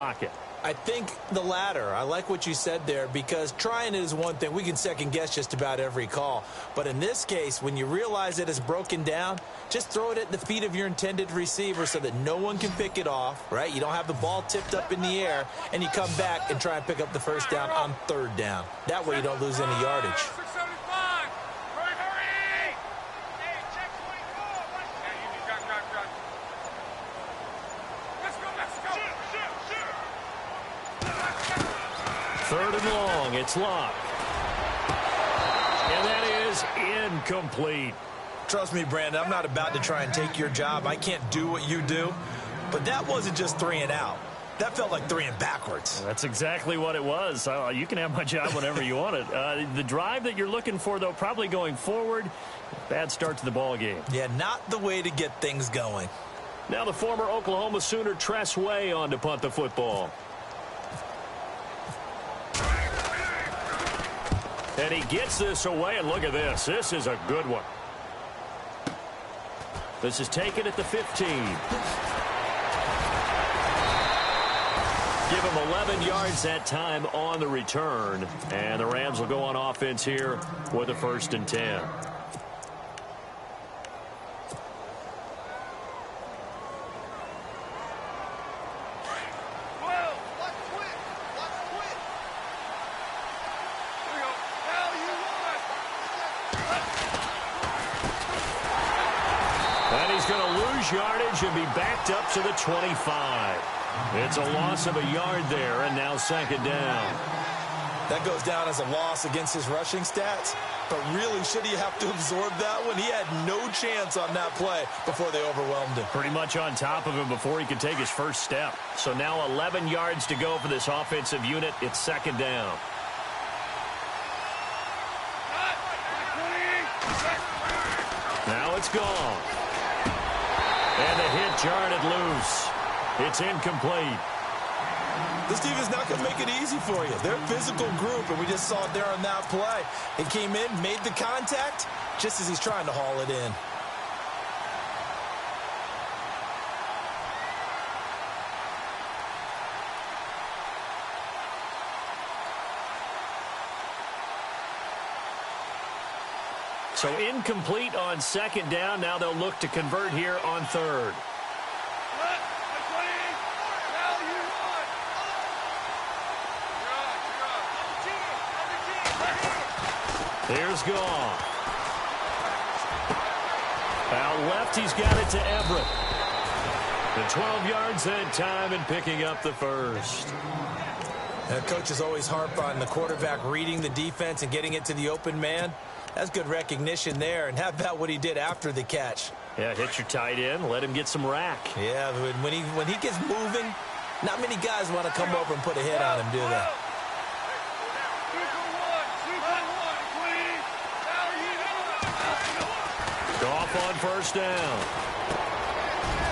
pocket. I think the latter. I like what you said there, because trying it is one thing. We can second guess just about every call. But in this case, when you realize it is broken down, just throw it at the feet of your intended receiver so that no one can pick it off, right? You don't have the ball tipped up in the air, and you come back and try and pick up the first down on third down. That way you don't lose any yardage. Third and long, it's Locke. And that is incomplete. Trust me, Brandon, I'm not about to try and take your job. I can't do what you do. But that wasn't just 3 and out. That felt like 3 and backwards. That's exactly what it was. You can have my job whenever you want it. The drive that you're looking for, though, probably going forward. Bad start to the ball game. Yeah, not the way to get things going. Now the former Oklahoma Sooner Tress Way on to punt the football. And he gets this away, and look at this. This is a good one. This is taken at the 15. Give him 11 yards that time on the return. And the Rams will go on offense here with a 1st and 10. Yardage and be backed up to the 25. It's a loss of a yard there, and now 2nd down. That goes down as a loss against his rushing stats, but really, should he have to absorb that one? He had no chance on that play before they overwhelmed him. Pretty much on top of him before he could take his first step. So now 11 yards to go for this offensive unit. It's 2nd down. Now it's gone. And the hit jarred it loose. It's incomplete. This defense not going to make it easy for you. They're a physical group, and we just saw it there on that play. It came in, made the contact, just as he's trying to haul it in. So incomplete on 2nd down. Now they'll look to convert here on 3rd. Here's Goff. Out left, he's got it to Everett. The 12 yards that time and picking up the 1st. Coaches always harp on the quarterback reading the defense and getting it to the open man. That's good recognition there. And how about what he did after the catch? Yeah, hit your tight end, let him get some rack. Yeah, when he gets moving, not many guys want to come over and put a hit on him, do they? Goff on 1st down.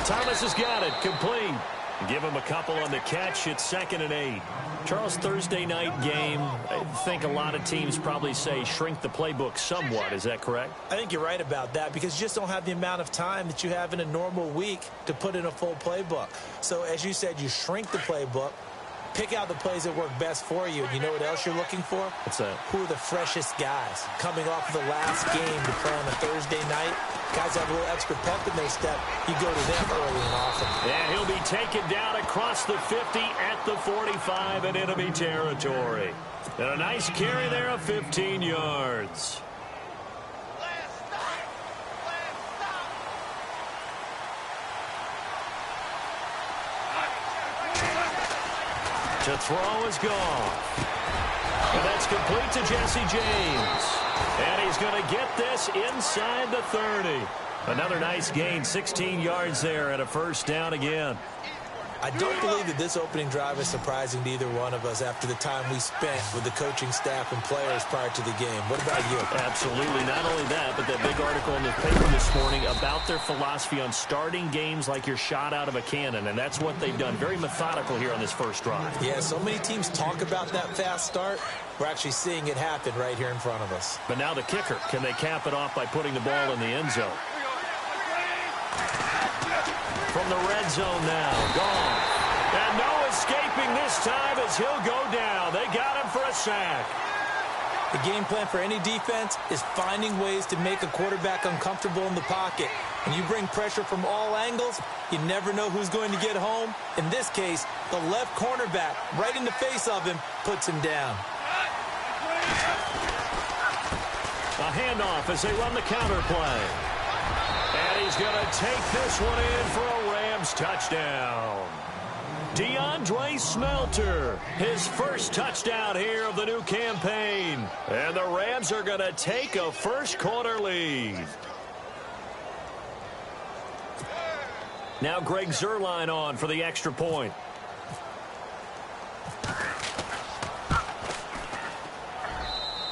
Thomas has got it, complete. Give him a couple on the catch. It's 2nd and 8. Charles, Thursday night game, I think a lot of teams probably say shrink the playbook somewhat. Is that correct? I think you're right about that, because you just don't have the amount of time that you have in a normal week to put in a full playbook. So as you said, you shrink the playbook, pick out the plays that work best for you. And you know what else you're looking for? What's that? Who are the freshest guys coming off of the last game to play on a Thursday night? Guys have a little extra pep in their step. You go to them early and often. And he'll be taken down across the 50 at the 45 in enemy territory. And a nice carry there of 15 yards. To throw is Goff. And that's complete to Jesse James. And he's going to get this inside the 30. Another nice gain, 16 yards there and a 1st down again. I don't believe that this opening drive is surprising to either one of us after the time we spent with the coaching staff and players prior to the game. What about you? Absolutely. Not only that, but that big article in the paper this morning about their philosophy on starting games like you're shot out of a cannon, and that's what they've done. Very methodical here on this 1st drive. Yeah, so many teams talk about that fast start. We're actually seeing it happen right here in front of us. But now the kicker. Can they cap it off by putting the ball in the end zone? From the red zone now. Gone. And no escape escaping this time as he'll go down. They got him for a sack. The game plan for any defense is finding ways to make a quarterback uncomfortable in the pocket. When you bring pressure from all angles, you never know who's going to get home. In this case, the left cornerback, right in the face of him, puts him down. A handoff as they run the counter play. And he's going to take this one in for a Rams touchdown. DeAndre Smelter, his first touchdown here of the new campaign. And the Rams are going to take a first-quarter lead. Now Greg Zuerlein on for the extra point.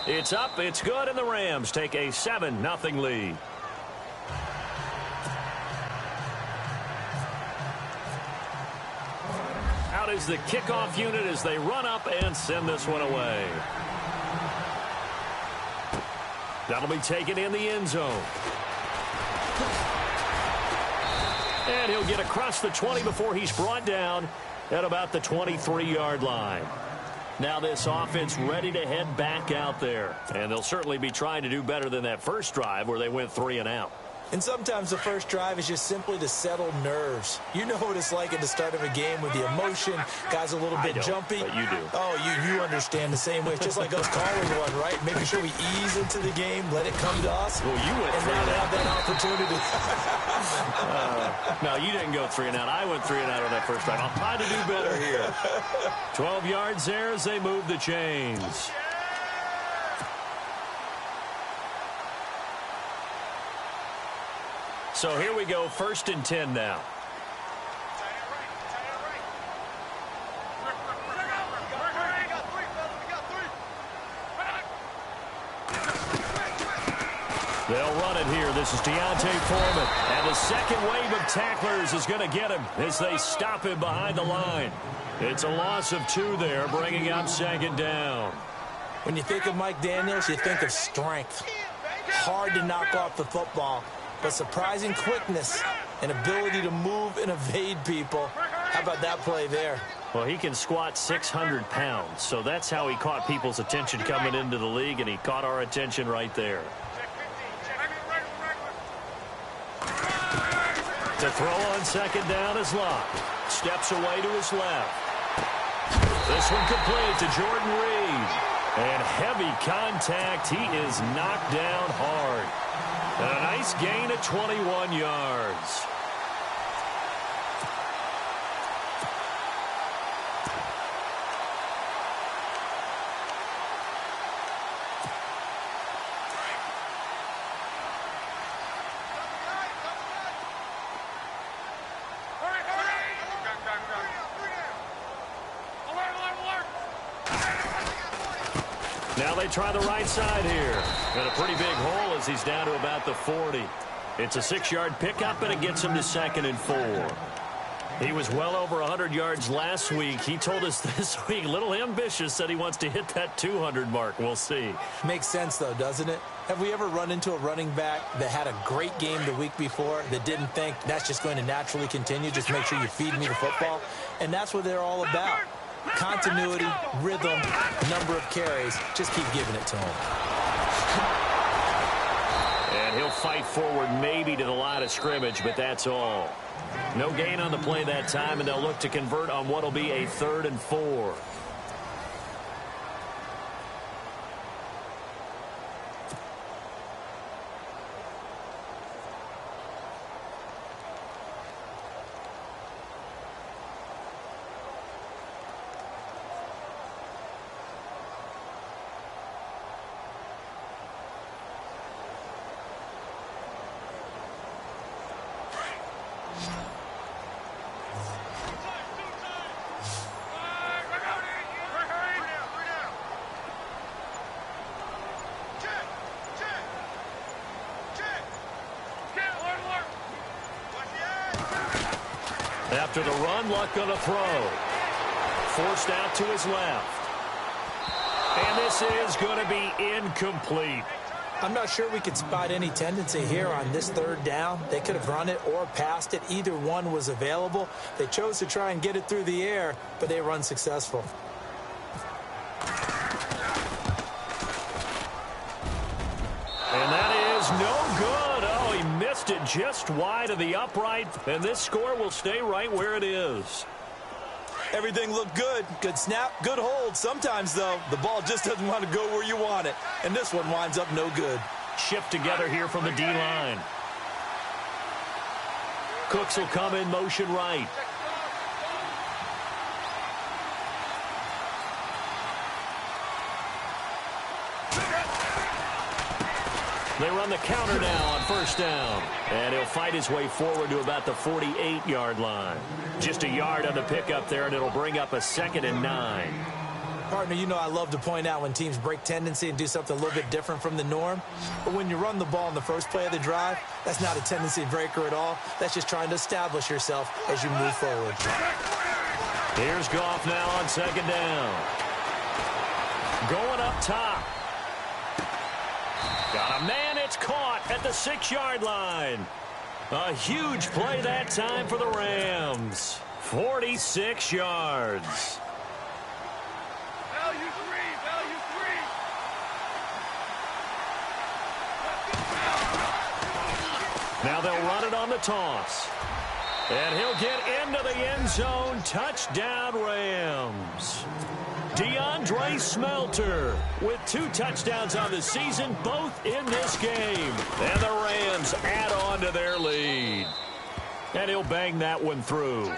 It's up, it's good, and the Rams take a 7-0 lead. Out is the kickoff unit as they run up and send this one away. That'll be taken in the end zone. And he'll get across the 20 before he's brought down at about the 23-yard line. Now this offense ready to head back out there. And they'll certainly be trying to do better than that first drive where they went 3 and out. And sometimes the first drive is just simply to settle nerves. You know what it's like at the start of a game with the emotion. Guys a little bit jumpy. But you do. Oh, you understand the same way. It's just like us calling one, right? Making sure we ease into the game, let it come to us. Well, you went and 3 now and they out. have that opportunity. No, you didn't go 3 and out. I went 3 and out on that first drive. I'll try to do better here. 12 yards there as they move the chains. So here we go, 1st and 10 now. They'll run it here. This is Deontay Foreman. And the second wave of tacklers is going to get him as they stop him behind the line. It's a loss of 2 there, bringing up 2nd down. When you think of Mike Daniels, you think of strength. Hard to knock off the football. But surprising quickness and ability to move and evade people. How about that play there? Well, he can squat 600 pounds, so that's how he caught people's attention coming into the league, and he caught our attention right there. To throw on 2nd down is locked. Steps away to his left. This one complete to Jordan Reed. And heavy contact. He is knocked down hard. And a nice gain of 21 yards. Now they try the right side here. And a pretty big hole as he's down to about the 40. It's a 6-yard pickup, and it gets him to 2nd and 4. He was well over 100 yards last week. He told us this week, a little ambitious, said he wants to hit that 200 mark. We'll see. Makes sense, though, doesn't it? Have we ever run into a running back that had a great game the week before that didn't think that's just going to naturally continue? Just make sure you feed me the football. And that's what they're all about. Continuity, rhythm, number of carries. Just keep giving it to him. And he'll fight forward maybe to the line of scrimmage, but that's all. No gain on the play that time, and they'll look to convert on what will be a 3rd and 4. After the run, Luck going to throw. Forced out to his left. And this is going to be incomplete. I'm not sure we could spot any tendency here on this third down. They could have run it or passed it. Either one was available. They chose to try and get it through the air, but they were unsuccessful. And that is no good. Oh, he missed it just wide of the upright, and this score will stay right where it is. Everything looked good. Good snap, good hold. Sometimes, though, the ball just doesn't want to go where you want it. And this one winds up no good. Shift together here from the D-line. Cooks will come in motion right. They run the counter now on first down. And he'll fight his way forward to about the 48-yard line. Just a yard on the pickup there, and it'll bring up a 2nd and 9. Partner, you know I love to point out when teams break tendency and do something a little bit different from the norm. But when you run the ball in the first play of the drive, that's not a tendency breaker at all. That's just trying to establish yourself as you move forward. Here's Goff now on 2nd down. Going up top. Got a man, it's caught at the 6-yard line. A huge play that time for the Rams. 46 yards. Value three. Now they'll run it on the toss. And he'll get into the end zone. Touchdown, Rams. DeAndre Smelter with 2 touchdowns on the season, both in this game. And the Rams add on to their lead. And he'll bang that one through.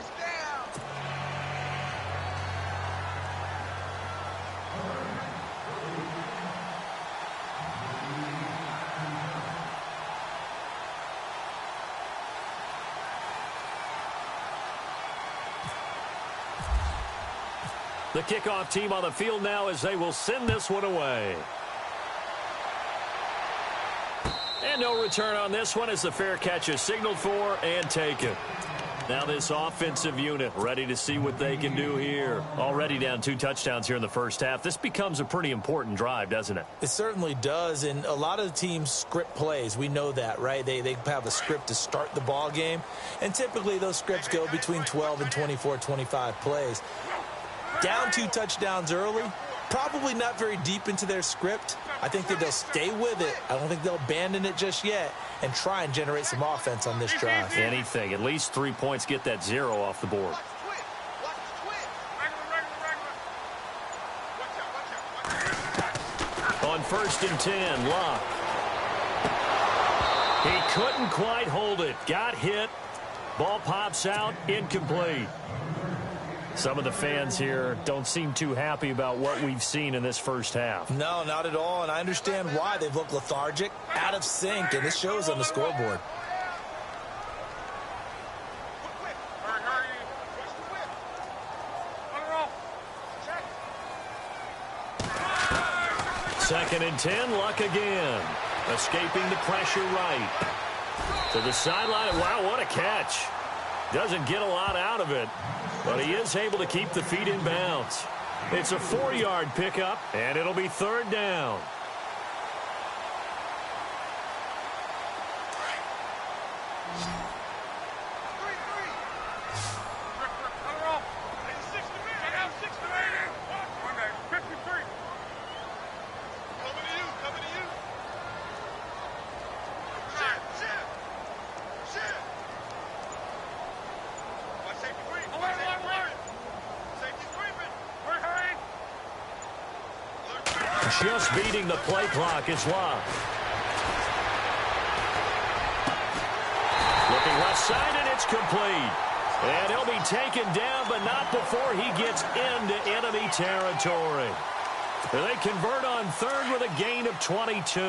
The kickoff team on the field now as they will send this one away. And no return on this one as the fair catch is signaled for and taken. Now this offensive unit ready to see what they can do here. Already down 2 touchdowns here in the first half. This becomes a pretty important drive, doesn't it? It certainly does, and a lot of the teams script plays. We know that, right? They have a script to start the ball game, and typically those scripts go between 12 and 24, 25 plays. Down 2 touchdowns early, probably not very deep into their script. I think that they'll stay with it. I don't think they'll abandon it just yet and try and generate some offense on this drive. Anything. At least 3 points get that 0 off the board. On 1st and 10, Locke. He couldn't quite hold it. Got hit. Ball pops out. Incomplete. Some of the fans here don't seem too happy about what we've seen in this first half. No, not at all, and I understand why. They've looked lethargic, out of sync, and this shows on the scoreboard. Second and 10, Luck again. Escaping the pressure right. To the sideline. Wow, what a catch. Doesn't get a lot out of it, but he is able to keep the feet in bounds. It's a 4-yard pickup, and it'll be 3rd down. Just beating the play clock is Locke. Looking left side, and it's complete. And he'll be taken down, but not before he gets into enemy territory. They convert on 3rd with a gain of 22.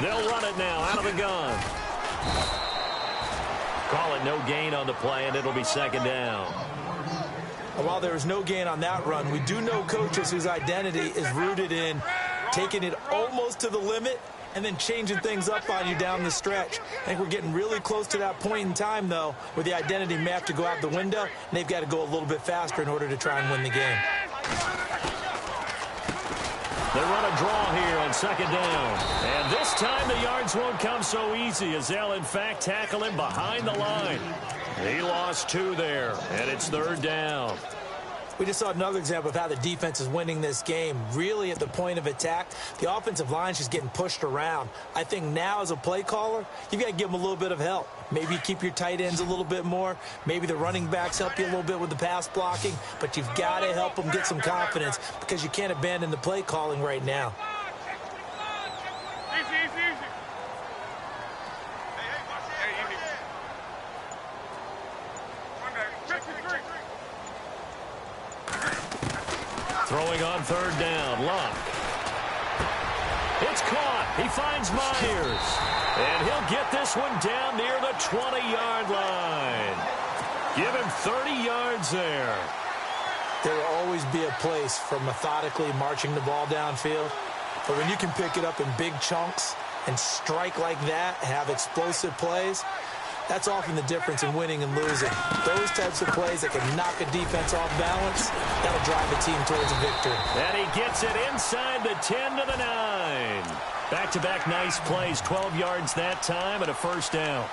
They'll run it now out of the gun. Call it no gain on the play, and it'll be 2nd down. While there is no gain on that run, we do know coaches whose identity is rooted in taking it almost to the limit and then changing things up on you down the stretch. I think we're getting really close to that point in time, though, where the identity may have to go out the window, and they've got to go a little bit faster in order to try and win the game. They run a draw here on second down. And this time the yards won't come so easy as they'll, in fact, tackle him behind the line. He lost 2 there, and it's third down. We just saw another example of how the defense is winning this game. Really at the point of attack, the offensive line's just getting pushed around. I think now as a play caller, you've got to give them a little bit of help. Maybe keep your tight ends a little bit more. Maybe the running backs help you a little bit with the pass blocking. But you've got to help them get some confidence because you can't abandon the play calling right now. Throwing on third down, Luck. It's caught. He finds Myers. And he'll get this one down near the 20-yard line. Give him 30 yards there. There will always be a place for methodically marching the ball downfield. But when you can pick it up in big chunks and strike like that, have explosive plays, that's often the difference in winning and losing. Those types of plays that can knock a defense off balance, that'll drive a team towards a victory. And he gets it inside the 10 to the 9. Back-to-back nice plays, 12 yards that time and a first down.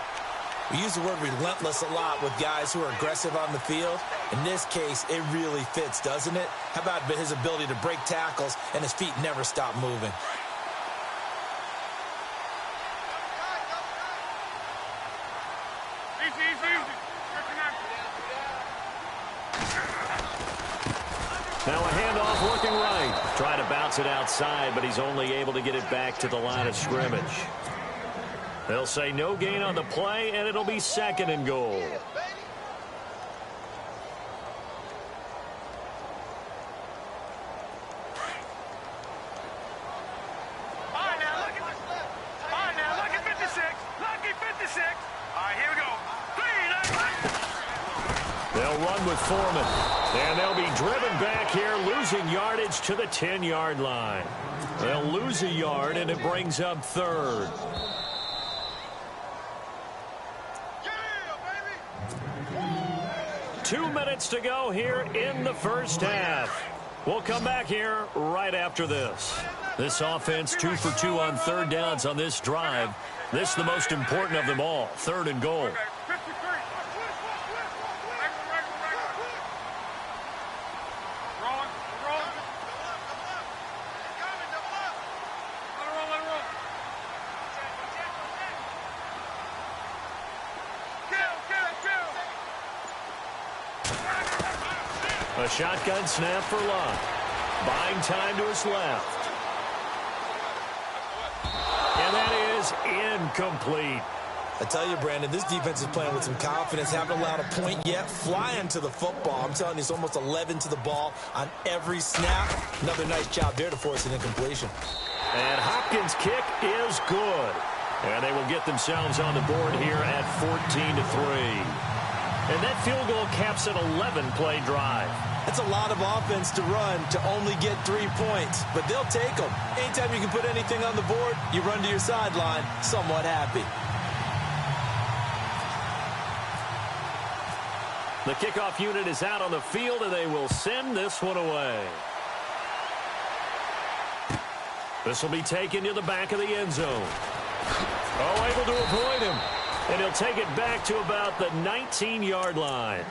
We use the word relentless a lot with guys who are aggressive on the field. In this case, it really fits, doesn't it? How about his ability to break tackles and his feet never stop moving? Now a handoff working right. Trying to bounce it outside, but he's only able to get it back to the line of scrimmage. They'll say no gain on the play, and it'll be second and goal. They'll run with Foreman. And they'll be driven back here, losing yardage to the 10-yard line. They'll lose a yard, and it brings up third. Yeah, 2 minutes to go here in the first half. We'll come back here right after this. This offense 2 for 2 on third downs on this drive. This is the most important of them all, third and goal. A shotgun snap for Luck. Buying time to his left. And that is incomplete. I tell you, Brandon, this defense is playing with some confidence. Haven't allowed a point yet. Flying to the football. I'm telling you, it's almost 11 to the ball on every snap. Another nice job there to force an incompletion. And Hopkins' kick is good. And they will get themselves on the board here at 14-3. And that field goal caps an 11-play drive. That's a lot of offense to run to only get 3 points, but they'll take them. Anytime you can put anything on the board, you run to your sideline somewhat happy. The kickoff unit is out on the field, and they will send this one away. This will be taken to the back of the end zone. Oh, able to avoid him. And he'll take it back to about the 19-yard line.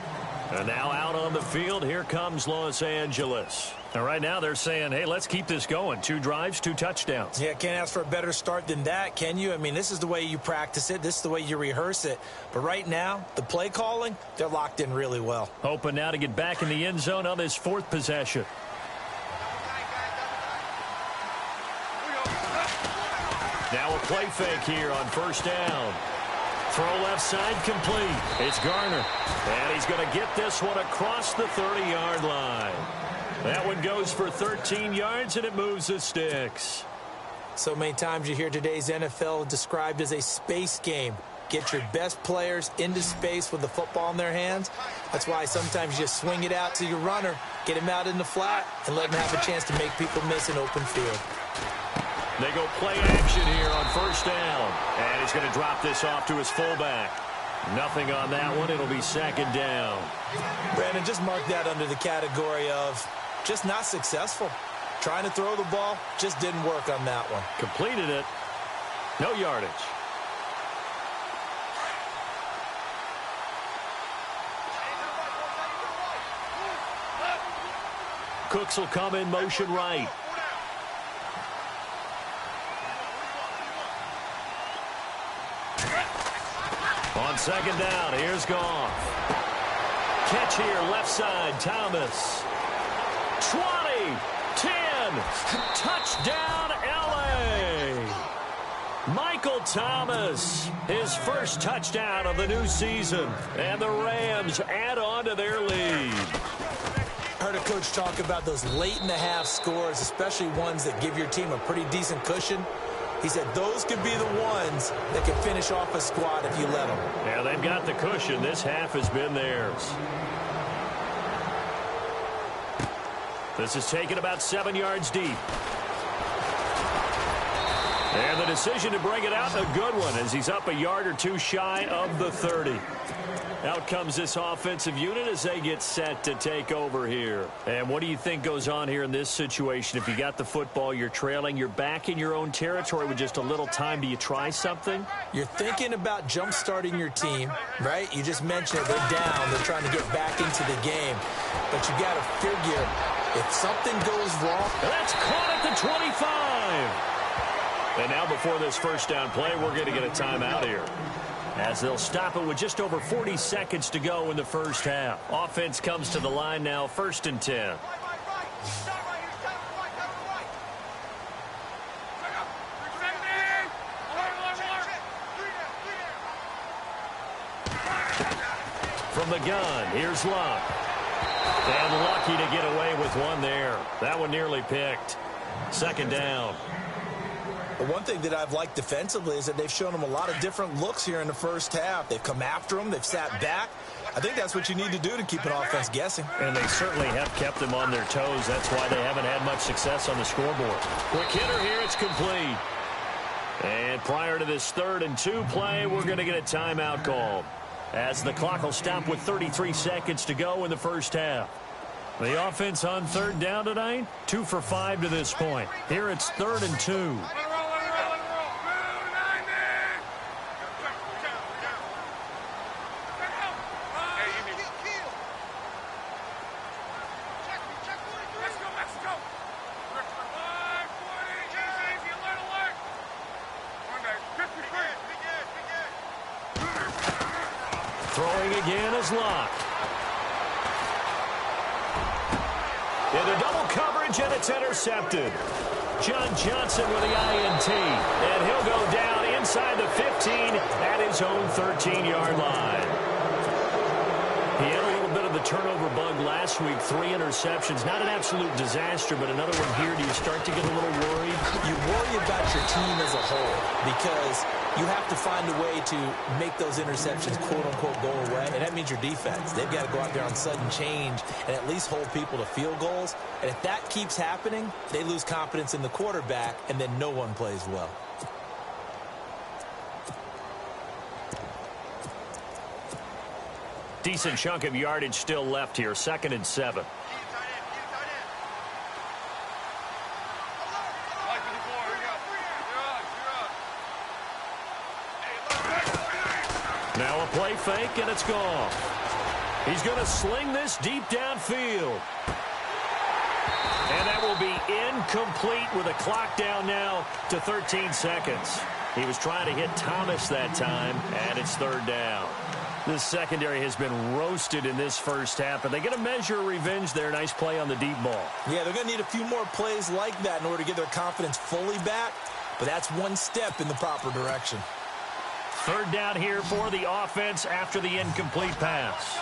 And now out on the field, here comes Los Angeles. And right now they're saying, hey, let's keep this going. 2 drives, 2 touchdowns. Yeah, can't ask for a better start than that, can you? I mean, this is the way you practice it. This is the way you rehearse it. But right now, the play calling, they're locked in really well. Hoping now to get back in the end zone on this 4th possession. Now a play fake here on first down. Throw left side complete. It's Garner. And he's going to get this one across the 30-yard line. That one goes for 13 yards, and it moves the sticks. So many times you hear today's NFL described as a space game. Get your best players into space with the football in their hands. That's why sometimes you just swing it out to your runner, get him out in the flat, and let him have a chance to make people miss an open field. They go play action here on first down. And he's going to drop this off to his fullback. Nothing on that one. It'll be second down. Brandon, just mark that under the category of just not successful. Trying to throw the ball, just didn't work on that one. Completed it. No yardage. Cooks will come in motion right. On second down, here's Goff. Catch here, left side, Thomas. 20, 10, touchdown, L.A. Michael Thomas, his first touchdown of the new season. And the Rams add on to their lead. Heard a coach talk about those late-in-the-half scores, especially ones that give your team a pretty decent cushion. He said those could be the ones that can finish off a squad if you let them. Yeah, they've got the cushion. This half has been theirs. This is taken about 7 yards deep. And the decision to bring it out, a good one, as he's up a yard or two shy of the 30. Out comes this offensive unit as they get set to take over here. And what do you think goes on here in this situation? If you got the football, you're trailing, you're back in your own territory with just a little time. Do you try something? You're thinking about jump-starting your team, right? You just mentioned it. They're down. They're trying to get back into the game. But you got to figure if something goes wrong. That's caught at the 25. And now before this first down play, we're going to get a timeout here, as they'll stop it with just over 40 seconds to go in the first half. Offense comes to the line now, 1st and 10. From the gun, here's Luck. And lucky to get away with one there. That one nearly picked. 2nd down. But one thing that I've liked defensively is that they've shown them a lot of different looks here in the first half. They've come after them. They've sat back. I think that's what you need to do to keep an offense guessing. And they certainly have kept them on their toes. That's why they haven't had much success on the scoreboard. Quick hitter here. It's complete. And prior to this 3rd and 2 play, we're going to get a timeout called, as the clock will stop with 33 seconds to go in the first half. The offense on 3rd down tonight, 2 for 5 to this point. Here it's 3rd and 2. Throwing again is Locke. Into double coverage, and it's intercepted. John Johnson with the INT. And he'll go down inside the 15 at his own 13-yard line. He had a little bit of the turnover bug last week. 3 interceptions. Not an absolute disaster, but another one here. Do you start to get a little worried? You worry about your team as a whole, because you have to find a way to make those interceptions, quote-unquote, go away. And that means your defense. They've got to go out there on sudden change and at least hold people to field goals. And if that keeps happening, they lose confidence in the quarterback, and then no one plays well. Decent chunk of yardage still left here. 2nd and 7. Now a play fake, and it's gone. He's going to sling this deep downfield. And that will be incomplete with a clock down now to 13 seconds. He was trying to hit Thomas that time, and it's 3rd down. This secondary has been roasted in this first half, and they get a measure of revenge there. Nice play on the deep ball. Yeah, they're going to need a few more plays like that in order to get their confidence fully back, but that's one step in the proper direction. 3rd down here for the offense after the incomplete pass.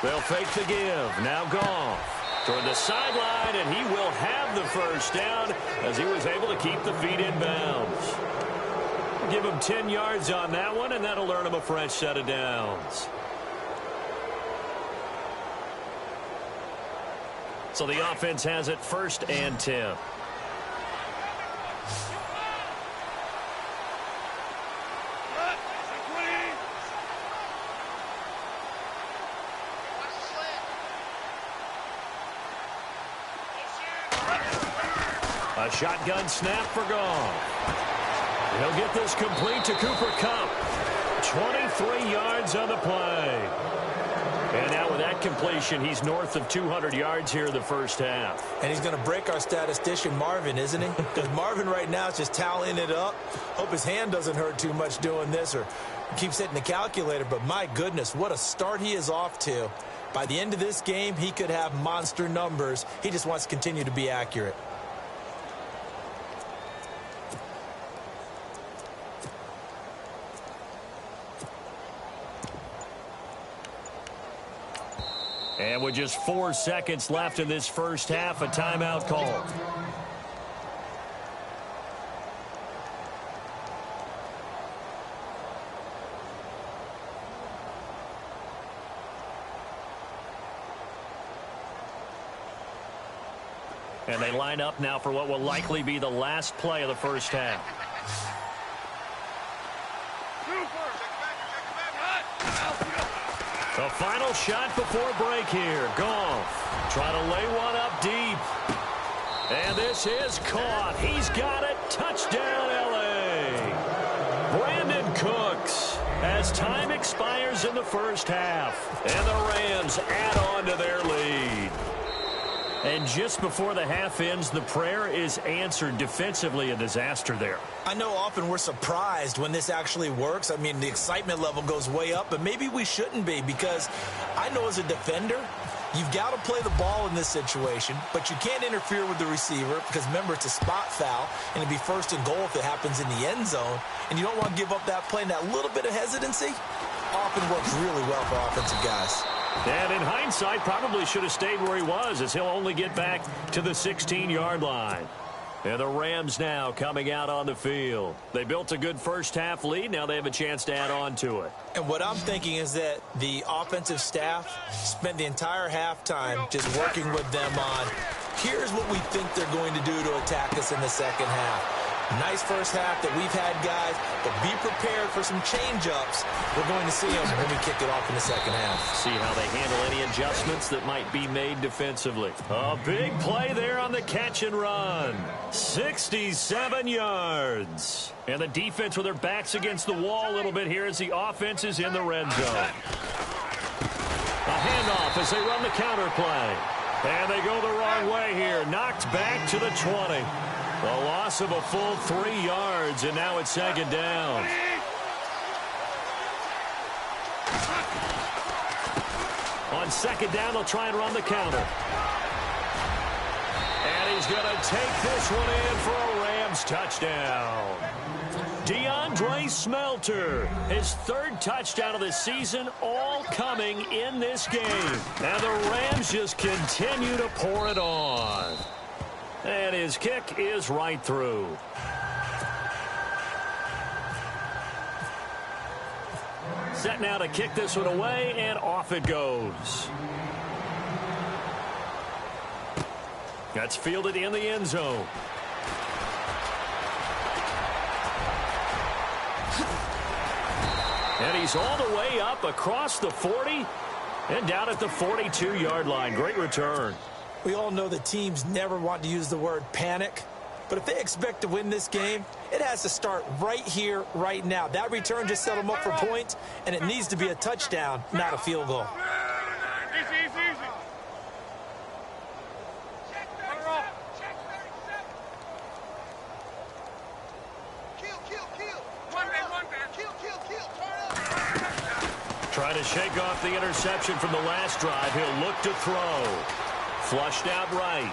They'll fake the give. Now Goff toward the sideline, and he will have the first down as he was able to keep the feet in bounds. Give him 10 yards on that one, and that'll earn him a fresh set of downs. So the offense has it 1st and 10. A shotgun snap for Goff. He'll get this complete to Cooper Kupp. 23 yards on the play. And now with that completion, he's north of 200 yards here in the first half. And he's going to break our statistician, Marvin, isn't he? Because Marvin right now is just tallying it up. Hope his hand doesn't hurt too much doing this or keeps hitting the calculator. But my goodness, what a start he is off to. By the end of this game, he could have monster numbers. He just wants to continue to be accurate. And with just 4 seconds left in this first half, a timeout call. And they line up now for what will likely be the last play of the first half. The final shot before break here. Goff trying to lay one up deep. And this is caught. He's got it. Touchdown, L.A. Brandon Cooks as time expires in the first half. And the Rams add on to their lead. And just before the half ends, the prayer is answered. Defensively, a disaster there. I know often we're surprised when this actually works. I mean, the excitement level goes way up, but maybe we shouldn't be, because I know as a defender, you've got to play the ball in this situation, but you can't interfere with the receiver because, remember, it's a spot foul, and it'd be 1st and goal if it happens in the end zone, and you don't want to give up that play, and that little bit of hesitancy often works really well for offensive guys. And in hindsight, probably should have stayed where he was, as he'll only get back to the 16-yard line. And the Rams now coming out on the field. They built a good first-half lead. Now they have a chance to add on to it. And what I'm thinking is that the offensive staff spent the entire halftime just working with them on, here's what we think they're going to do to attack us in the second half. Nice first half that we've had, guys, but be prepared for some change-ups. We're going to see them when we kick it off in the second half. See how they handle any adjustments that might be made defensively. A big play there on the catch and run. 67 yards. And the defense with their backs against the wall a little bit here as the offense is in the red zone. A handoff as they run the counter play. And they go the wrong way here. Knocked back to the 20. A loss of a full 3 yards, and now it's 2nd down. On 2nd down, they'll try and run the counter. And he's going to take this one in for a Rams touchdown. DeAndre Smelter, his 3rd touchdown of the season, all coming in this game. And the Rams just continue to pour it on. And his kick is right through. Set now to kick this one away, and off it goes. That's fielded in the end zone. And he's all the way up across the 40 and down at the 42-yard line. Great return. We all know that teams never want to use the word panic, but if they expect to win this game, it has to start right here, right now. That return just set them up for points, and it needs to be a touchdown, not a field goal. Easy, easy, easy. Trying to shake off the interception from the last drive. He'll look to throw. Flushed out right.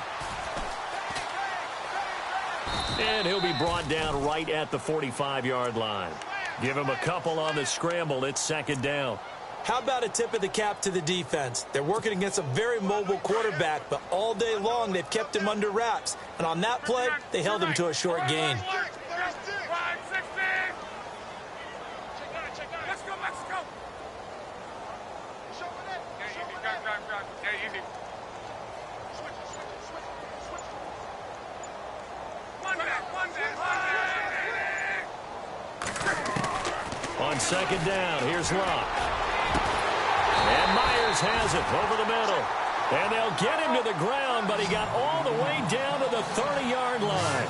And he'll be brought down right at the 45-yard line. Give him a couple on the scramble. It's 2nd down. How about a tip of the cap to the defense? They're working against a very mobile quarterback, but all day long they've kept him under wraps. And on that play, they held him to a short gain. On second down, here's Locke. And Myers has it over the middle. And they'll get him to the ground, but he got all the way down to the 30-yard line.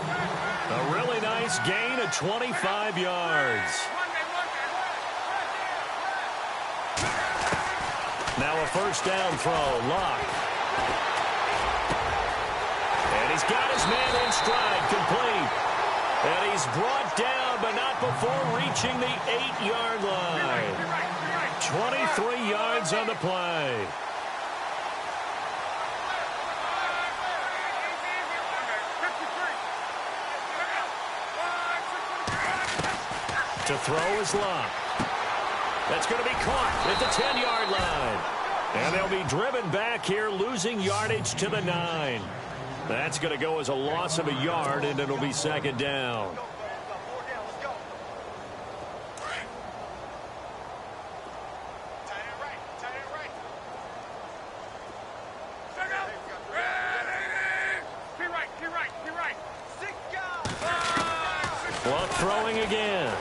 A really nice gain of 25 yards. Now a first down throw, Locke. And he's got his man in stride, complete. And he's brought down, but not before reaching the 8-yard line. 23 yards on the play. To throw is Locke. That's going to be caught at the 10-yard line. And they'll be driven back here, losing yardage to the 9. That's going to go as a loss of a yard, and it'll be second down. Clock throwing again.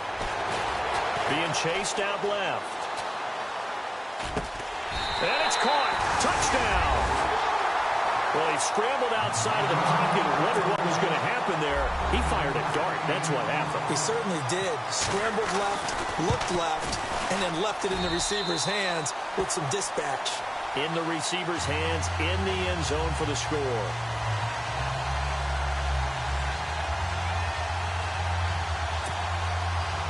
Being chased out left. And it's caught. Touchdown. Well, he scrambled outside of the pocket and wondered what was going to happen there. He fired a dart. That's what happened. He certainly did. Scrambled left, looked left, and then left it in the receiver's hands with some dispatch. In the receiver's hands, in the end zone for the score.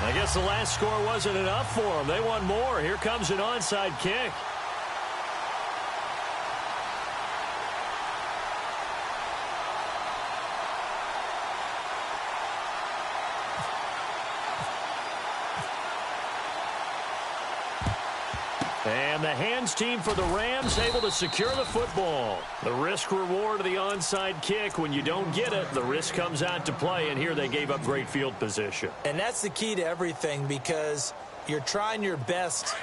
I guess the last score wasn't enough for them. They want more. Here comes an onside kick. And the hands team for the Rams able to secure the football. The risk reward of the onside kick. When you don't get it, the risk comes out to play, and here they gave up great field position. And that's the key to everything, because you're trying your best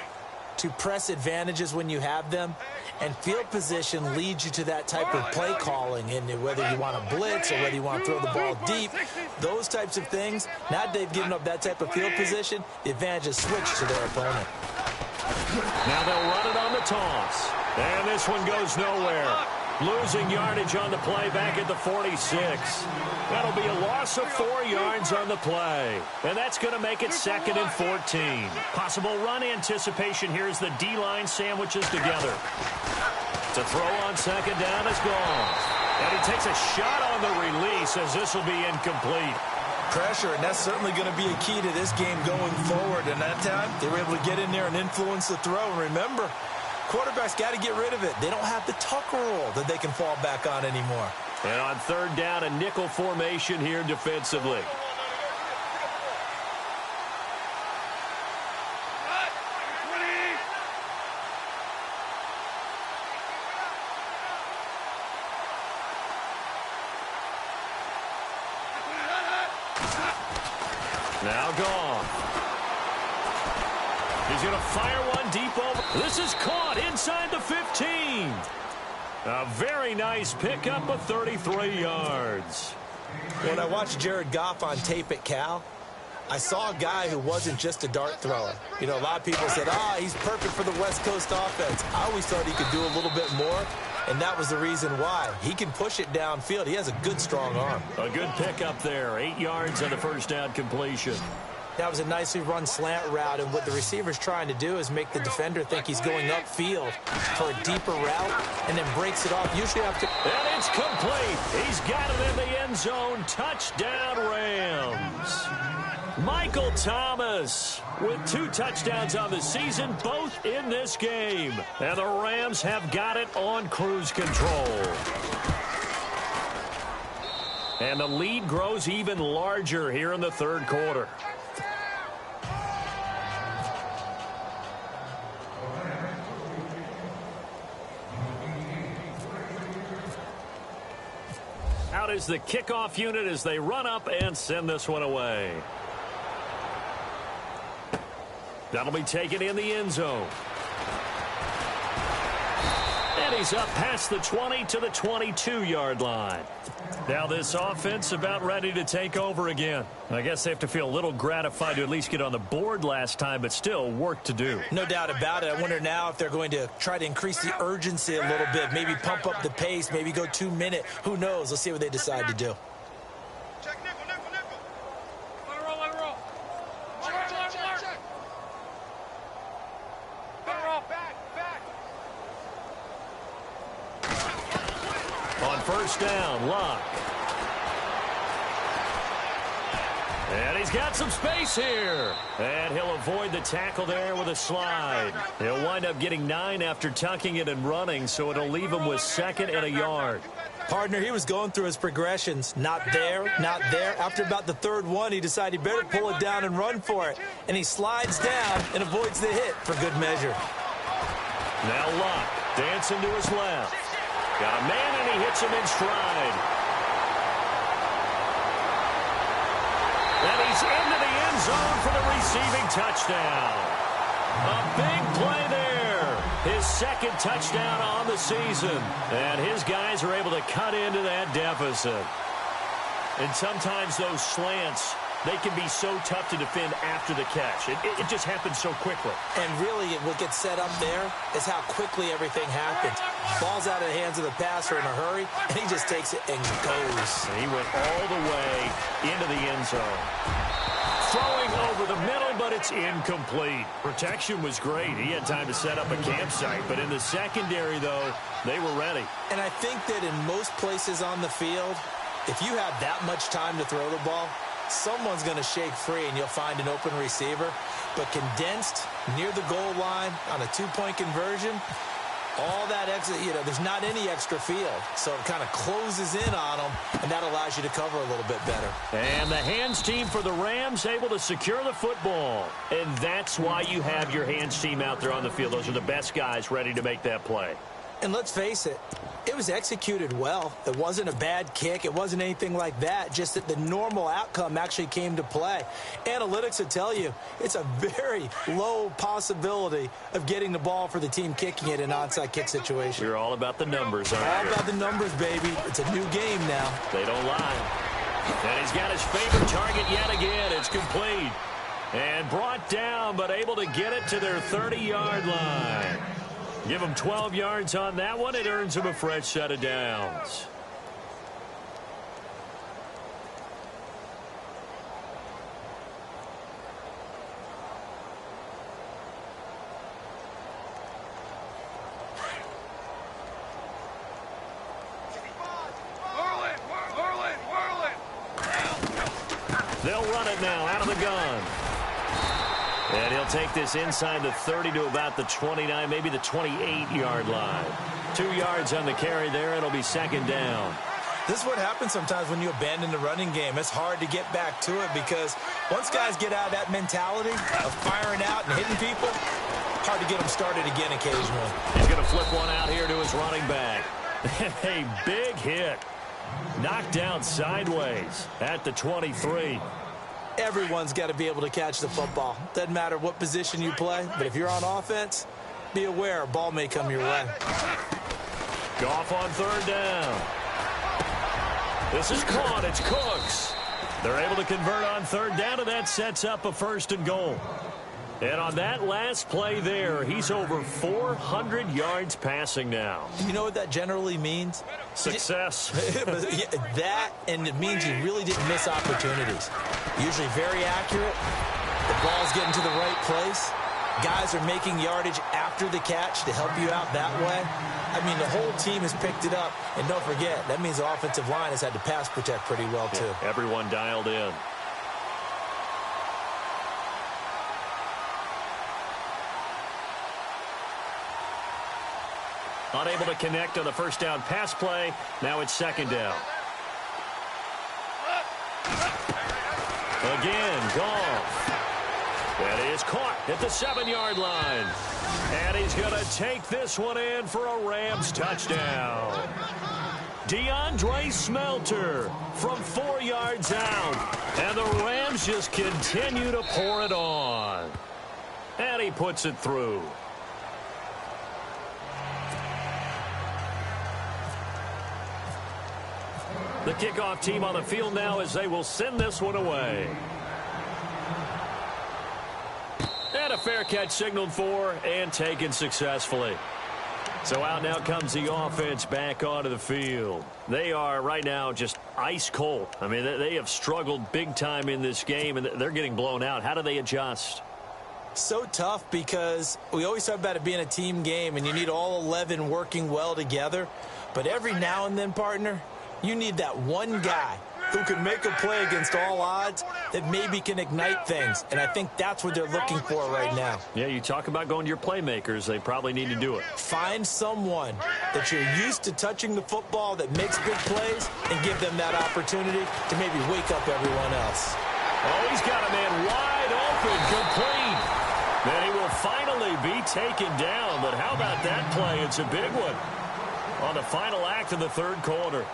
to press advantages when you have them, and field position leads you to that type of play calling. And whether you want to blitz or whether you want to throw the ball deep, those types of things, now that they've given up that type of field position, the advantage is switched to their opponent. Now they'll run it on the toss. And this one goes nowhere. Losing yardage on the play back at the 46. That'll be a loss of 4 yards on the play. And that's going to make it 2nd and 14. Possible run anticipation here as the D-line sandwiches together. To throw on second down is gone. And he takes a shot on the release as this will be incomplete. Pressure, and that's certainly going to be a key to this game going forward. And that time, they were able to get in there and influence the throw. And remember, quarterbacks got to get rid of it. They don't have the tuck roll that they can fall back on anymore. And on third down, a nickel formation here defensively. Now gone. He's going to fire one deep over. This is caught inside the 15. A very nice pickup of 33 yards. When I watched Jared Goff on tape at Cal, I saw a guy who wasn't just a dart thrower. You know, a lot of people said, he's perfect for the West Coast offense. I always thought he could do a little bit more, and that was the reason why. He can push it downfield. He has a good, strong arm. A good pickup there. 8 yards on the first down completion. That was a nicely run slant route, and what the receiver's trying to do is make the defender think he's going upfield for a deeper route, and then breaks it off. Usually after. And it's complete. He's got it in the end zone. Touchdown, Rams. Michael Thomas with 2 touchdowns on the season, both in this game. And the Rams have got it on cruise control. And the lead grows even larger here in the third quarter. Out is the kickoff unit as they run up and send this one away. That'll be taken in the end zone. And he's up past the 20 to the 22-yard line. Now this offense about ready to take over again. I guess they have to feel a little gratified to at least get on the board last time, but still work to do. No doubt about it. I wonder now if they're going to try to increase the urgency a little bit, maybe pump up the pace, maybe go 2-minute. Who knows? Let's see what they decide to do. Check nickel, nickel, nickel. Let it roll, let it roll. Check, check, check, check. Let it roll, back, back. On first down, Luck. And he's got some space here. And he'll avoid the tackle there with a slide. He'll wind up getting 9 after tucking it and running, so it'll leave him with 2nd and a yard. Partner, he was going through his progressions. Not there, not there. After about the 3rd one, he decided he better pull it down and run for it. And he slides down and avoids the hit for good measure. Now Luck dancing to his left. Got a man, and he hits him in stride. And he's into the end zone for the receiving touchdown. A big play there. His 2nd touchdown on the season. And his guys are able to cut into that deficit. And sometimes those slants, they can be so tough to defend after the catch. It just happens so quickly. And really, what gets set up there is how quickly everything happens. Ball's out of the hands of the passer in a hurry, and he just takes it and goes. He went all the way into the end zone. Throwing over the middle, but it's incomplete. Protection was great. He had time to set up a campsite, but in the secondary, though, they were ready. And I think that in most places on the field, if you have that much time to throw the ball, someone's going to shake free and you'll find an open receiver. But condensed near the goal line on a 2-point conversion, all that extra, there's not any extra field. So it kind of closes in on them, and that allows you to cover a little bit better. And the hands team for the Rams able to secure the football. And that's why you have your hands team out there on the field. Those are the best guys ready to make that play. And let's face it, it was executed well. It wasn't a bad kick. It wasn't anything like that. Just that the normal outcome actually came to play. Analytics will tell you it's a very low possibility of getting the ball for the team kicking it in an onside kick situation. You're all about the numbers, aren't you? All about the numbers, baby. It's a new game now. They don't lie. And he's got his favorite target yet again. It's complete. And brought down, but able to get it to their 30-yard line. Give him 12 yards on that one. It earns him a fresh set of downs. Whirl it, whirl it, whirl it. They'll run it now out of the gun. And he'll take this inside the 30 to about the 29, maybe the 28-yard line. 2 yards on the carry there. It'll be 2nd down. This is what happens sometimes when you abandon the running game. It's hard to get back to it because once guys get out of that mentality of firing out and hitting people, hard to get them started again occasionally. He's going to flip one out here to his running back. A big hit. Knocked down sideways at the 23. Everyone's got to be able to catch the football. Doesn't matter what position you play, but if you're on offense, be aware a ball may come your way. Goff on 3rd down. This is caught. It's Cooks. They're able to convert on 3rd down, and that sets up a 1st and goal. And on that last play there, he's over 400 yards passing now. You know what that generally means? Success. That, and it means you really didn't miss opportunities. Usually very accurate. The ball's getting to the right place. Guys are making yardage after the catch to help you out that way. I mean, the whole team has picked it up. And don't forget, that means the offensive line has had to pass protect pretty well, too. Yeah, everyone dialed in. Unable to connect on the 1st down pass play. Now it's 2nd down. Again, Goff. That is caught at the 7-yard line. And he's going to take this one in for a Rams touchdown. DeAndre Smelter from 4 yards out. And the Rams just continue to pour it on. And he puts it through. The kickoff team on the field now as they will send this one away. And a fair catch signaled for and taken successfully. So out now comes the offense back onto the field. They are right now just ice cold. I mean, they have struggled big time in this game, and they're getting blown out. How do they adjust? So tough because we always talk about it being a team game, and you need all 11 working well together. But every now and then, partner, you need that one guy who can make a play against all odds that maybe can ignite things. And I think that's what they're looking for right now. Yeah, you talk about going to your playmakers. They probably need to do it. Find someone that you're used to touching the football that makes big plays and give them that opportunity to maybe wake up everyone else. Oh, he's got a man wide open, complete. Then he will finally be taken down. But how about that play? It's a big one on the final act of the third quarter.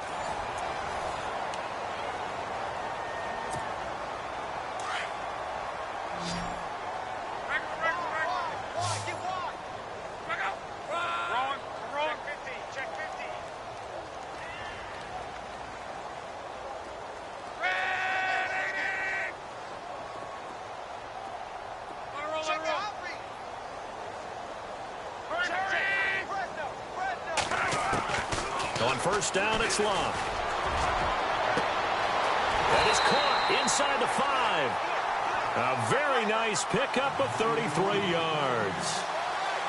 On first down, it's Love. That is caught inside the 5. A very nice pickup of 33 yards.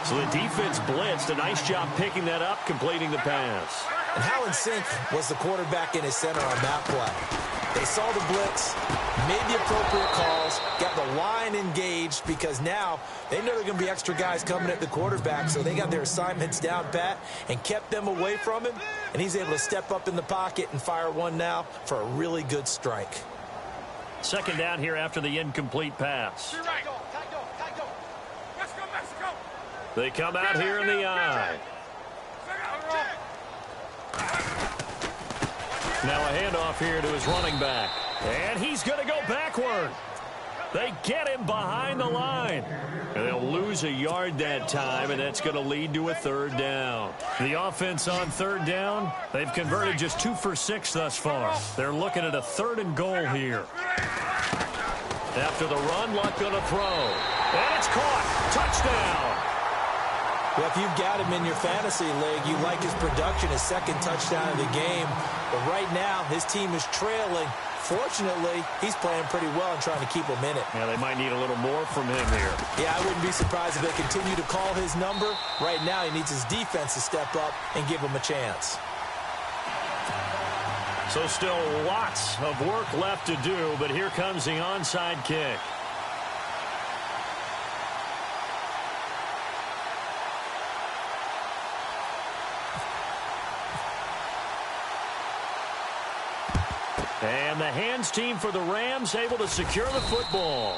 So the defense blitzed. A nice job picking that up, completing the pass. And how in sync was the quarterback in his center on that play? They saw the blitz, made the appropriate calls, got the line engaged because now they know they're going to be extra guys coming at the quarterback, so they got their assignments down pat and kept them away from him, and he's able to step up in the pocket and fire one now for a really good strike. Second down here after the incomplete pass. They come out here in the eye. Now a handoff here to his running back. And he's going to go backward. They get him behind the line. And they'll lose a yard that time, and that's going to lead to a third down. The offense on third down, they've converted just 2 for 6 thus far. They're looking at a 3rd and goal here. After the run, Luck going to throw. And it's caught. Touchdown. Well, if you've got him in your fantasy league, you like his production, his second touchdown of the game. But right now, his team is trailing. Fortunately, he's playing pretty well and trying to keep him in it. Yeah, they might need a little more from him here. Yeah, I wouldn't be surprised if they continue to call his number. Right now, he needs his defense to step up and give him a chance. So still lots of work left to do, but here comes the onside kick. And the hands team for the Rams able to secure the football.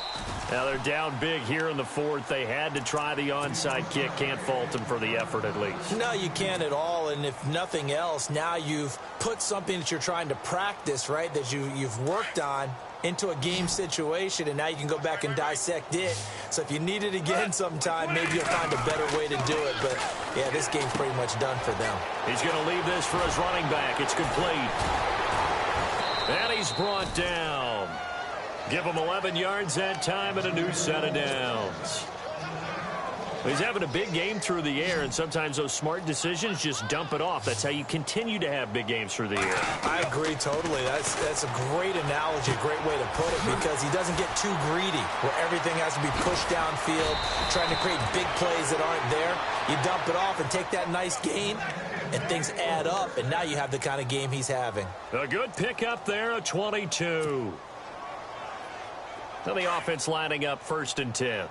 Now they're down big here in the 4th. They had to try the onside kick. Can't fault them for the effort at least. No, you can't at all. And if nothing else, now you've put something that you're trying to practice, right, that you've worked on into a game situation, and now you can go back and dissect it. So if you need it again sometime, maybe you'll find a better way to do it. But, yeah, this game's pretty much done for them. He's going to leave this for his running back. It's complete. And he's brought down. Give him 11 yards that time and a new set of downs. He's having a big game through the air, and sometimes those smart decisions just dump it off. That's how you continue to have big games through the air. I agree totally. That's a great analogy, a great way to put it, because he doesn't get too greedy where everything has to be pushed downfield, trying to create big plays that aren't there. You dump it off and take that nice gain, and things add up, and now you have the kind of game he's having. A good pickup there, a 22. Now the offense lining up 1st and 10.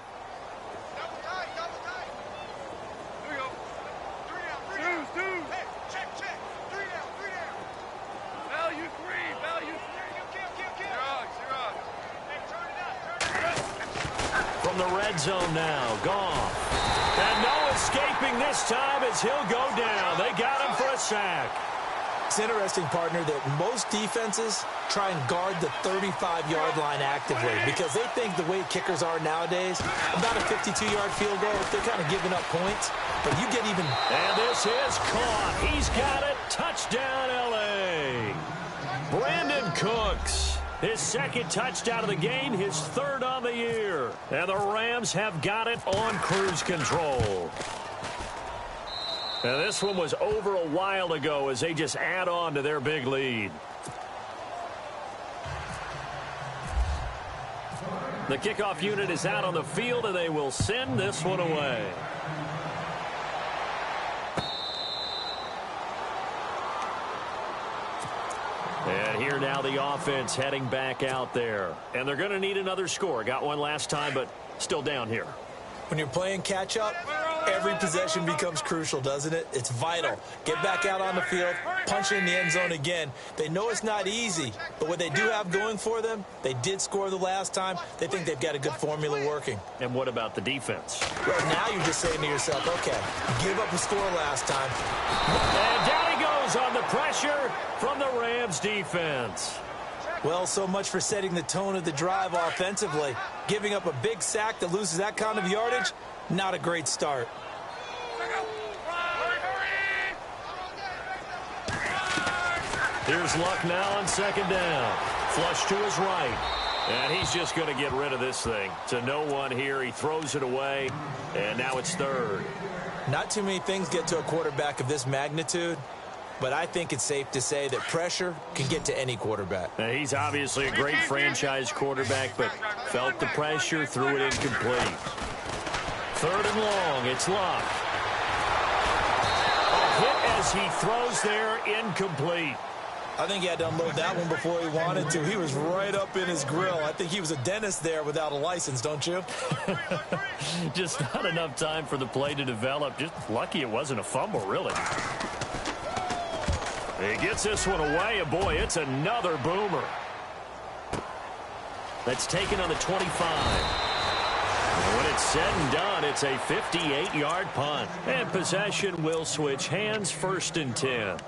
From the red zone now, Goff. And no escaping this time as he'll go down. They got him for a sack. It's interesting, partner, that most defenses try and guard the 35-yard line actively because they think the way kickers are nowadays, about a 52-yard field goal, they're kind of giving up points. But you get even... And this is caught. He's got it. Touchdown, L.A. Brandon Cooks, his second touchdown of the game, his third on the year. And the Rams have got it on cruise control. Now, this one was over a while ago as they just add on to their big lead. The kickoff unit is out on the field, and they will send this one away. And here now the offense heading back out there. And they're going to need another score. Got one last time, but still down here. When you're playing catch-up, every possession becomes crucial, doesn't it? It's vital. Get back out on the field, punch it in the end zone again. They know it's not easy, but what they do have going for them, they did score the last time. They think they've got a good formula working. And what about the defense? Well, now you're just saying to yourself, okay, give up a score last time. And down he goes on the pressure from the Rams defense. Well, so much for setting the tone of the drive offensively. Giving up a big sack that loses that kind of yardage, not a great start. Here's Luck now on second down. Flush to his right. And he's just going to get rid of this thing. To no one here. He throws it away. And now it's third. Not too many things get to a quarterback of this magnitude. But I think it's safe to say that pressure can get to any quarterback. Now, he's obviously a great franchise quarterback, but felt the pressure, threw it incomplete. Third and long, it's Luck. A hit as he throws there, incomplete. I think he had to unload that one before he wanted to. He was right up in his grill. I think he was a dentist there without a license, don't you? Just not enough time for the play to develop. Just lucky it wasn't a fumble, really. He gets this one away, and boy, it's another boomer. That's taken on the 25. And when it's said and done, it's a 58-yard punt. And possession will switch hands, 1st and 10.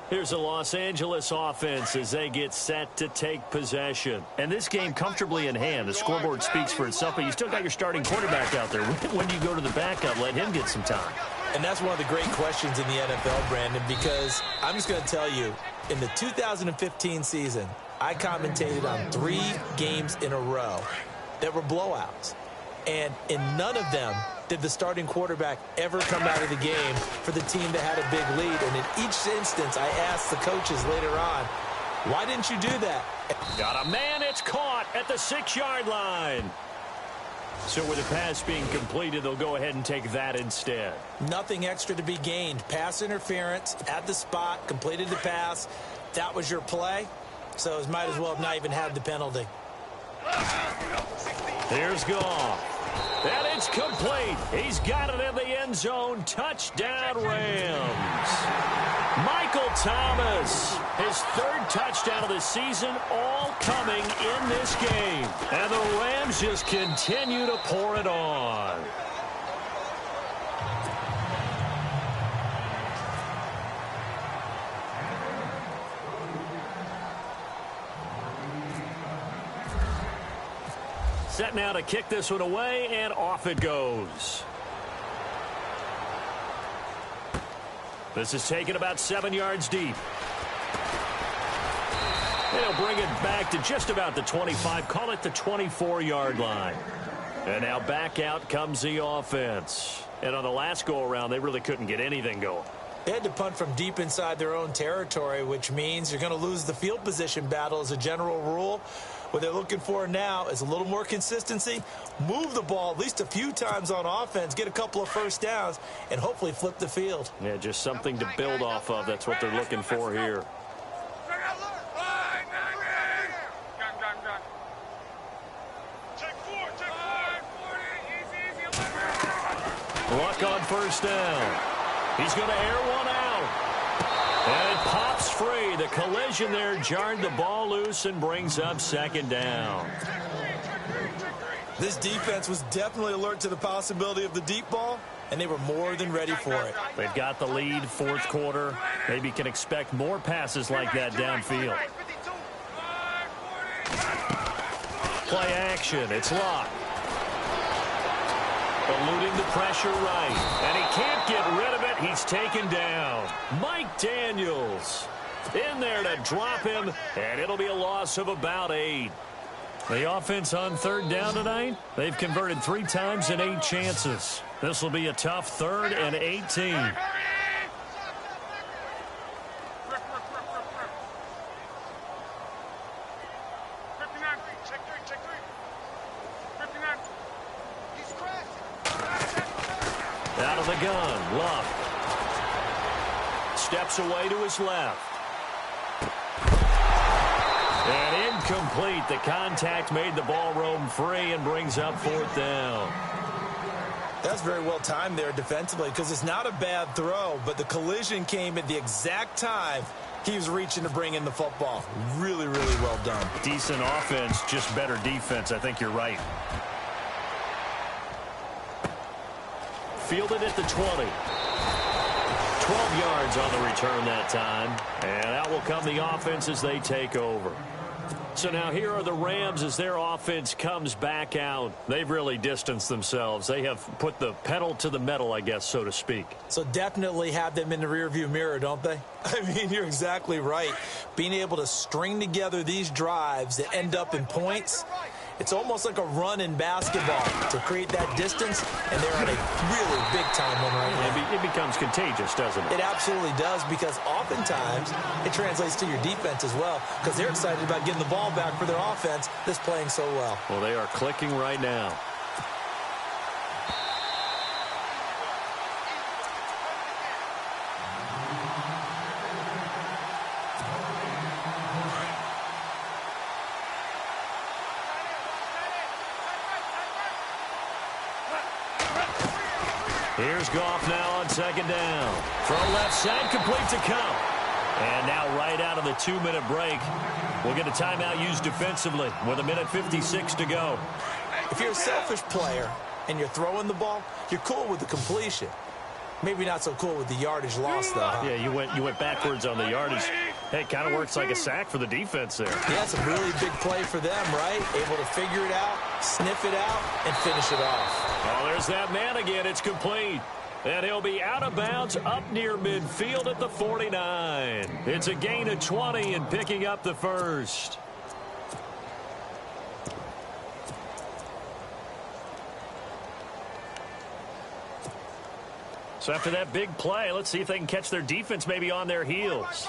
Here's the Los Angeles offense as they get set to take possession. And this game comfortably in hand. The scoreboard speaks for itself, but you still got your starting quarterback out there. When do you go to the backup? Let him get some time. And that's one of the great questions in the NFL, Brandon, because I'm just going to tell you, in the 2015 season, I commentated on 3 games in a row that were blowouts. And in none of them did the starting quarterback ever come out of the game for the team that had a big lead. And in each instance, I asked the coaches later on, why didn't you do that? Got a man, it's caught at the 6-yard line. So with the pass being completed, they'll go ahead and take that instead. Nothing extra to be gained. Pass interference at the spot, completed the pass. That was your play. So it might as well have not even had the penalty. Here's Goff. And it's complete. He's got it in the end zone. Touchdown, Rams. Michael Thomas, his 3rd touchdown of the season, all coming in this game. And the Rams just continue to pour it on. Set now to kick this one away, and off it goes. This is taken about 7 yards deep. They'll bring it back to just about the 25, call it the 24-yard line. And now back out comes the offense. And on the last go-around, they really couldn't get anything going. They had to punt from deep inside their own territory, which means you're going to lose the field position battle as a general rule. What they're looking for now is a little more consistency, move the ball at least a few times on offense, get a couple of first downs, and hopefully flip the field. Yeah, just something to build off of. That's what they're looking for here. Luck on 1st down. He's going to air one out. And it pops free. The collision there jarred the ball loose and brings up 2nd down. This defense was definitely alert to the possibility of the deep ball, and they were more than ready for it. They've got the lead, 4th quarter. Maybe can expect more passes like that downfield. Play action. It's Luck. Eluding the pressure right. And he can't get rid of it. He's taken down. Mike Daniels. In there to drop him, and it'll be a loss of about 8. The offense on third down tonight, they've converted 3 times in 8 chances. This will be a tough 3rd and 18. Out of the gun, Luck. Steps away to his left. And incomplete. The contact made the ball roam free and brings up 4th down. That's very well timed there defensively because it's not a bad throw, but the collision came at the exact time he was reaching to bring in the football. Really, really well done. Decent offense, just better defense. I think you're right. Fielded at the 20. 12 yards on the return that time. And out will come the offense as they take over. So now here are the Rams as their offense comes back out. They've really distanced themselves. They have put the pedal to the metal, I guess, so to speak. So definitely have them in the rearview mirror, don't they? I mean, you're exactly right. Being able to string together these drives that end up in points, it's almost like a run in basketball to create that distance, and they're on a really big-time one right now. It becomes contagious, doesn't it? It absolutely does, because oftentimes it translates to your defense as well, because they're excited about getting the ball back for their offense that's playing so well. Well, they are clicking right now. Here's Goff now on 2nd down. Throw left side, complete to Cup. And now right out of the 2-minute break, we'll get a timeout used defensively with 1:56 to go. If you're a selfish player and you're throwing the ball, you're cool with the completion. Maybe not so cool with the yardage loss, though. Huh? Yeah, you went backwards on the yardage. Hey, it kind of works like a sack for the defense there. Yeah, it's a really big play for them, right? Able to figure it out, sniff it out, and finish it off. Oh, there's that man again. It's complete. And he'll be out of bounds up near midfield at the 49. It's a gain of 20 and picking up the first. So after that big play, let's see if they can catch their defense maybe on their heels.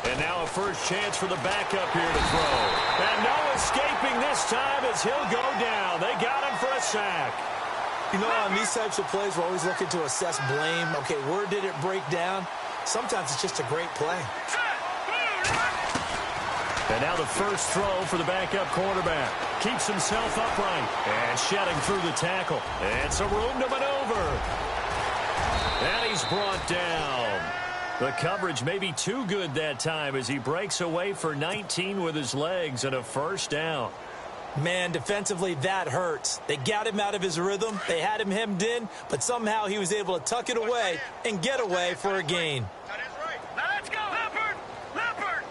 And now a first chance for the backup here to throw. And no escaping this time as he'll go down. They got him for a sack. You know, on these types of plays, we're always looking to assess blame. Okay, where did it break down? Sometimes it's just a great play. And now the first throw for the backup quarterback. Keeps himself upright and shedding through the tackle. And some room to maneuver. And he's brought down. The coverage may be too good that time as he breaks away for 19 with his legs and a first down. Man, defensively, that hurts. They got him out of his rhythm. They had him hemmed in, but somehow he was able to tuck it away and get away for a gain. Let's go, Leopard! Leopard!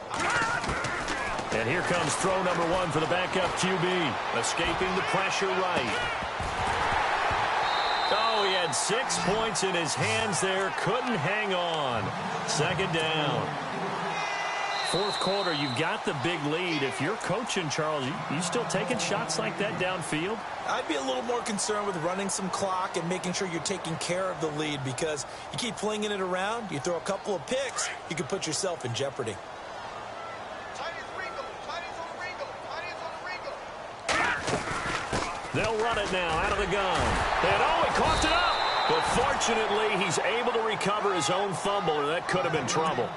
And here comes throw number 1 for the backup QB. Escaping the pressure right. Oh, he had 6 points in his hands there. Couldn't hang on. 2nd down. 4th quarter, you've got the big lead. If you're coaching, Charles, you still taking shots like that downfield? I'd be a little more concerned with running some clock and making sure you're taking care of the lead, because you keep flinging it around, you throw a couple of picks, you can put yourself in jeopardy. They'll run it now out of the gun. And oh, he coughed it up. But fortunately, he's able to recover his own fumble, or that could have been trouble.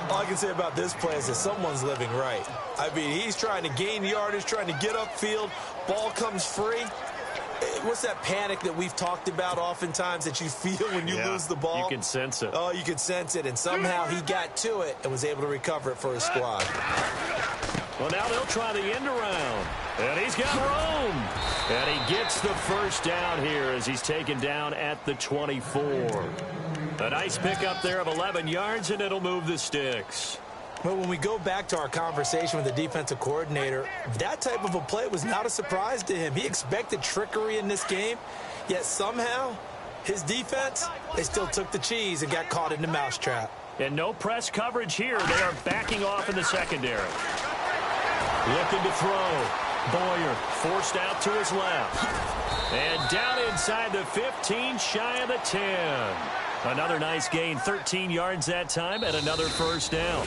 All I can say about this play is that someone's living right. I mean, he's trying to gain yardage, trying to get upfield. Ball comes free. What's that panic that we've talked about oftentimes that you feel when you lose the ball? You can sense it. Oh, you can sense it. And somehow he got to it and was able to recover it for his squad. Well, now they'll try the end around. And he's got room. And he gets the first down here as he's taken down at the 24. A nice pickup there of 11 yards, and it'll move the sticks. Well, when we go back to our conversation with the defensive coordinator, that type of a play was not a surprise to him. He expected trickery in this game, yet somehow His defense, they still took the cheese and got caught in the mousetrap. And no press coverage here. They are backing off in the secondary. Looking to throw. Boyer forced out to his left. And down inside the 15, shy of the 10. Another nice gain, 13 yards that time, and another first down.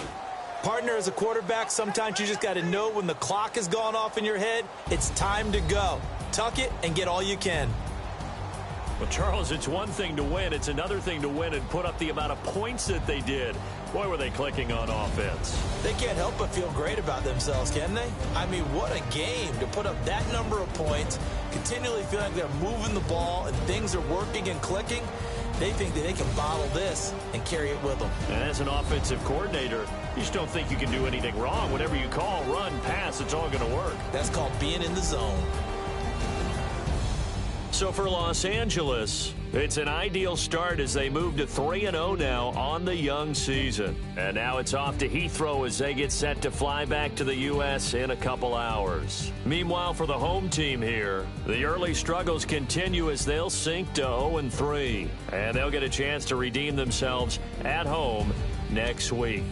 Partner, as a quarterback, sometimes you just got to know when the clock has gone off in your head, it's time to go. Tuck it and get all you can. Well, Charles, it's one thing to win. It's another thing to win and put up the amount of points that they did. Boy, were they clicking on offense. They can't help but feel great about themselves, can they? I mean, what a game to put up that number of points, continually feeling like they're moving the ball and things are working and clicking. They think that they can bottle this and carry it with them. And as an offensive coordinator, you just don't think you can do anything wrong. Whatever you call, run, pass, it's all going to work. That's called being in the zone. So for Los Angeles, it's an ideal start as they move to 3-0 now on the young season. And now it's off to Heathrow as they get set to fly back to the U.S. in a couple hours. Meanwhile, for the home team here, the early struggles continue as they'll sink to 0-3. And they'll get a chance to redeem themselves at home next week.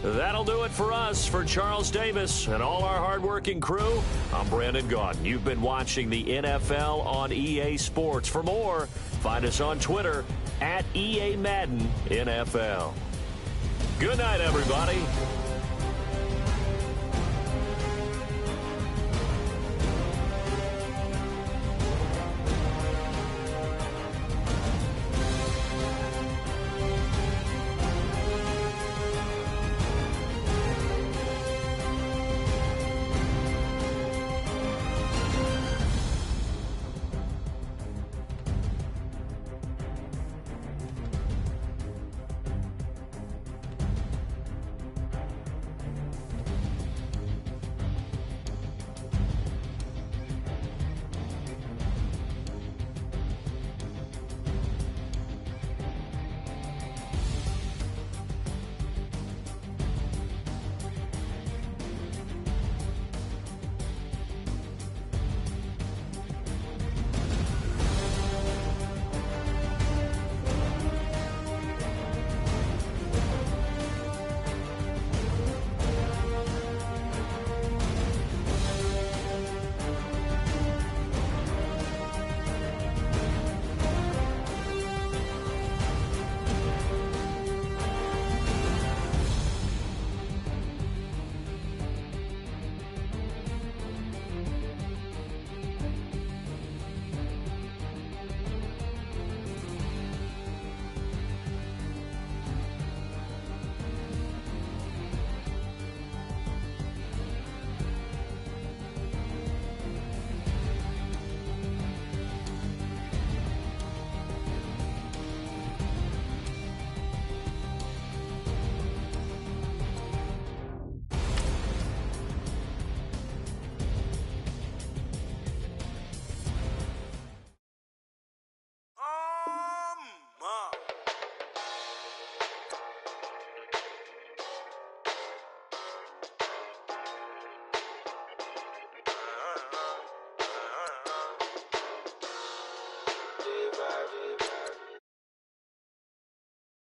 That'll do it for us. For Charles Davis and all our hardworking crew, I'm Brandon Gaudin. You've been watching the NFL on EA Sports. For more, find us on Twitter @EA Madden NFL. Good night, everybody.